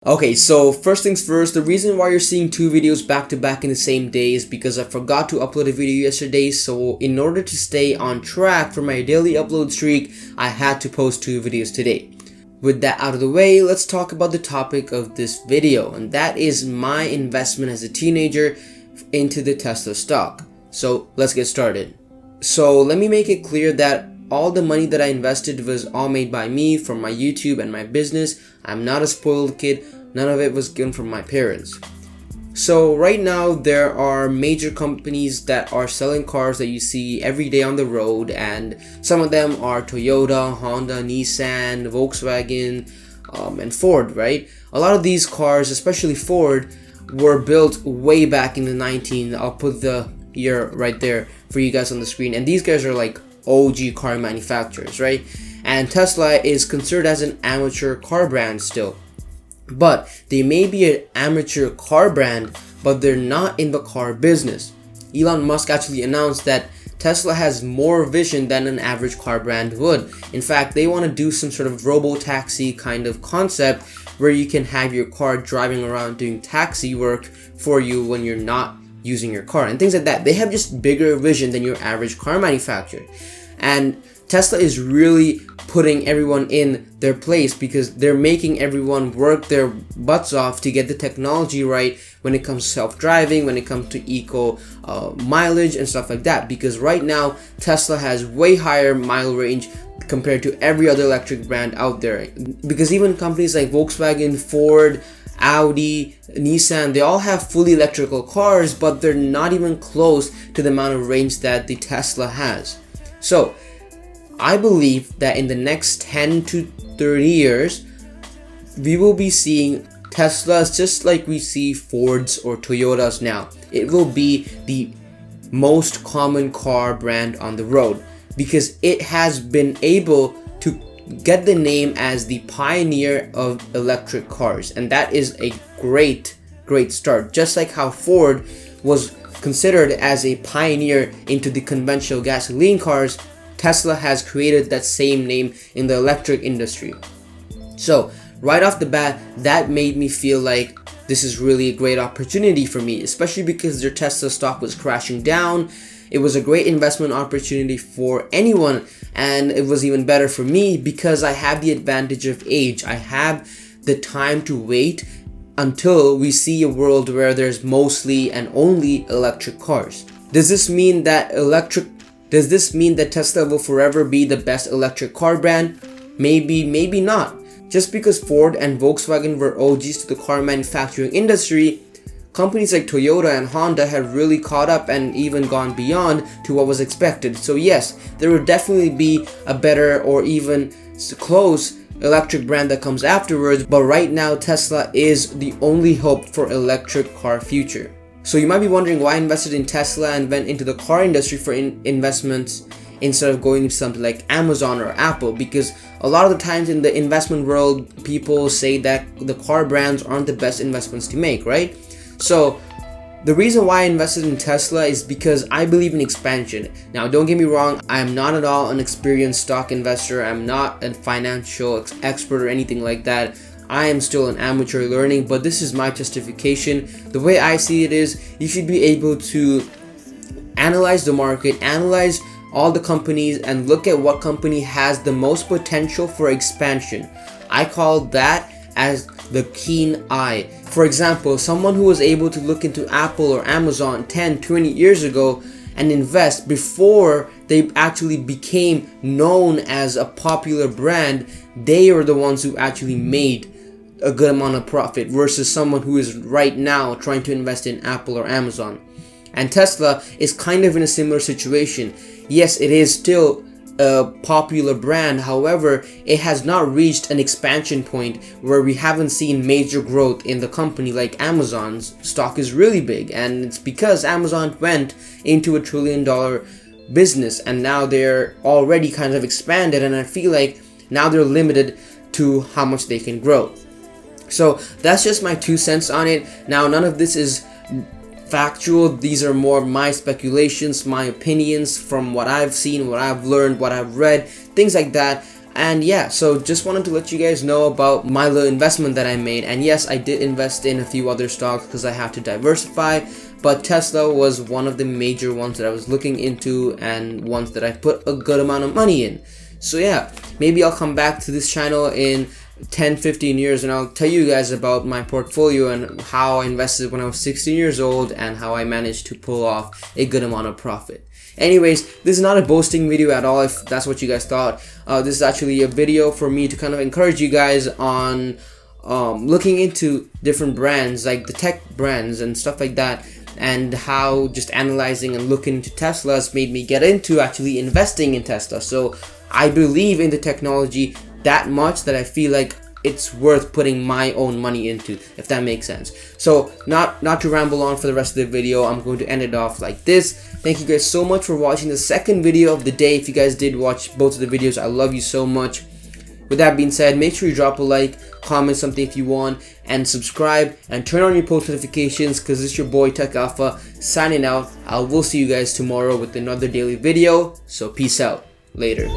Okay, so first things first, the reason why you're seeing two videos back to back in the same day is because I forgot to upload a video yesterday. So in order to stay on track for my daily upload streak, I had to post two videos today. With that out of the way, let's talk about the topic of this video, and that is my investment as a teenager into the Tesla stock. So let's get started. So let me make it clear that all the money that I invested was all made by me from my YouTube and my business. I'm not a spoiled kid. None of it was given from my parents. So right now there are major companies that are selling cars that you see every day on the road, and some of them are Toyota, Honda, Nissan, Volkswagen, and Ford, right? A lot of these cars, especially Ford, were built way back in the 19. I'll put the year right there for you guys on the screen, and these guys are like OG car manufacturers, right? And Tesla is considered as an amateur car brand still, but they may be an amateur car brand, but they're not in the car business. Elon Musk actually announced that Tesla has more vision than an average car brand would. In fact, they want to do some sort of robo-taxi kind of concept where you can have your car driving around doing taxi work for you when you're not using your car and things like that. They have just bigger vision than your average car manufacturer. And Tesla is really putting everyone in their place because they're making everyone work their butts off to get the technology right when it comes to self-driving, when it comes to eco mileage and stuff like that. Because right now Tesla has way higher mile range compared to every other electric brand out there. Because even companies like Volkswagen, Ford, Audi, Nissan, they all have fully electrical cars, but they're not even close to the amount of range that the Tesla has. So I believe that in the next 10 to 30 years, we will be seeing Teslas just like we see Fords or Toyotas now. It will be the most common car brand on the road because it has been able to get the name as the pioneer of electric cars, and that is a great start. Just like how Ford was considered as a pioneer into the conventional gasoline cars, Tesla has created that same name in the electric industry. So right off the bat, that made me feel like this is really a great opportunity for me, especially because their Tesla stock was crashing down. It was a great investment opportunity for anyone, and it was even better for me because I have the advantage of age. I have the time to wait until we see a world where there's mostly and only electric cars. Does this mean that Tesla will forever be the best electric car brand? Maybe, maybe not. Just because Ford and Volkswagen were OGs to the car manufacturing industry, companies like Toyota and Honda have really caught up and even gone beyond to what was expected. So yes, there will definitely be a better or even close electric brand that comes afterwards, but right now Tesla is the only hope for electric car future. So you might be wondering why I invested in Tesla and went into the car industry for investments instead of going into something like Amazon or Apple, because a lot of the times in the investment world, people say that the car brands aren't the best investments to make, right? So the reason why I invested in Tesla is because I believe in expansion. Now, don't get me wrong, I am not at all an experienced stock investor. I'm not a financial expert or anything like that. I am still an amateur learning, but this is my justification. The way I see it is, you should be able to analyze the market, analyze all the companies, and look at what company has the most potential for expansion. I call that as the keen eye. For example, someone who was able to look into Apple or Amazon 10, 20 years ago and invest before they actually became known as a popular brand, they are the ones who actually made a good amount of profit versus someone who is right now trying to invest in Apple or Amazon. And Tesla is kind of in a similar situation. Yes, it is still a popular brand, however, it has not reached an expansion point where we haven't seen major growth in the company like Amazon's stock is really big, and it's because Amazon went into $1 trillion business and now they're already kind of expanded, and I feel like now they're limited to how much they can grow. So that's just my 2 cents on it. Now, none of this is factual. These are more my speculations, my opinions from what I've seen, what I've learned, what I've read, things like that. And yeah, so just wanted to let you guys know about my little investment that I made. And yes, I did invest in a few other stocks because I had to diversify, but Tesla was one of the major ones that I was looking into and ones that I put a good amount of money in. So yeah, maybe I'll come back to this channel in 10-15 years and I'll tell you guys about my portfolio and how I invested when I was 16 years old and how I managed to pull off a good amount of profit. Anyways, this is not a boasting video at all if that's what you guys thought. This is actually a video for me to kind of encourage you guys on looking into different brands, like the tech brands and stuff like that, and how just analyzing and looking into Teslas made me get into actually investing in Tesla. So I believe in the technology that much that I feel like it's worth putting my own money into, if that makes sense. So not to ramble on for the rest of the video, I'm going to end it off like this. Thank you guys so much for watching the second video of the day. If you guys did watch both of the videos, I love you so much. With that being said, make sure you drop a like, comment something if you want, and subscribe and turn on your post notifications, because it's your boy Tech Alpha signing out. I will see you guys tomorrow with another daily video. So peace out. Later.